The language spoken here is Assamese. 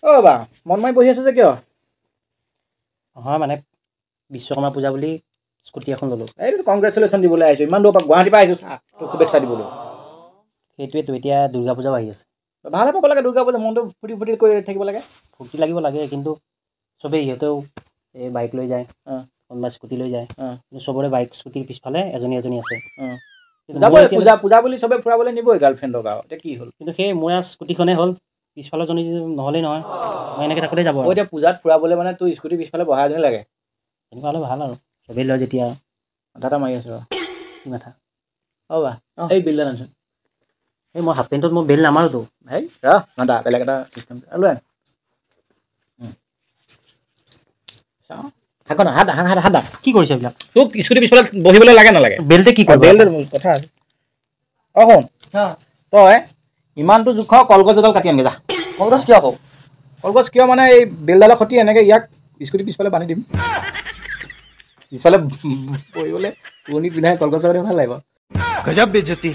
অ' বা মন মাৰি বহি আছো যে কিয়? হয় মানে বিশ্বকৰ্মা পূজা বুলি স্কুটি এখন ল'লোঁ। এইটো কংগ্ৰেচুলেশ্যন দিবলৈ আহিছোঁ, ইমান দূৰৰ পৰা গুৱাহাটীৰ পৰা আহিছোঁ চা তোক শুভেচ্ছা দিবলৈ। সেইটোৱেতো এতিয়া দুৰ্গা পূজাও আহি আছে। ভালে পাব লাগে দুৰ্গা পূজা, মনটো ফূৰ্তি ফূৰ্তি কৰি থাকিব লাগে। ফূৰ্তি লাগিব লাগে কিন্তু চবেই ইহঁতেও এই বাইক লৈ যায়, কোনোবাই স্কুটি লৈ যায়, কিন্তু চবৰে বাইক স্কুটিৰ পিছফালে এজনী এজনী আছে। যাবই পূজা বুলি চবে ফুৰাবলৈ নিবই গাৰ্লফ্ৰেণ্ডক আৰু এতিয়া কি হ'ল। কিন্তু সেই মোৰ স্কুটিখনেই হ'ল, পিছফালৰ জনী নহ'লেই নহয়, মই এনেকৈ থাকোঁতেই যাব। এতিয়া পূজাত ফুৰাবলৈ মানে তোৰ স্কুটিৰ পিছফালে বহা এজনী লাগে। তেনেকুৱা হ'লে ভাল আৰু চবেই লয় যেতিয়া। মাথা এটা মাৰি আছোঁ ৰ। কি মাথা? অ' বা এই বিলডাল আনচোন। এই মই হাফ পেণ্টত মই বেল নামাৰোতো। হেই ৰ ঘণ্টা বেলেগ এটা চিষ্টেম লৈ আন। চাওঁ হাত হাত কি কৰিছে এইবিলাক? তোক স্কুটিৰ পিছফালে বহিবলৈ লাগে নালাগে? বেল্টে কি কৰে? বেল্টৰ কথা আছে। অ' শুন তই ইমানটো জোখ কলগছ এডাল কাটি আনগৈ যা। কলগছ কিয় আকৌ? কলগছ কিয় মানে এই বেলডালৰ সৈতে এনেকৈ ইয়াক স্কুটিৰ পিছফালে বান্ধি দিম। পিছফালে বহিবলৈ পুৰণি পিন্ধাই কলগছ ভাল লাগিব। গজব বেইজ্জতি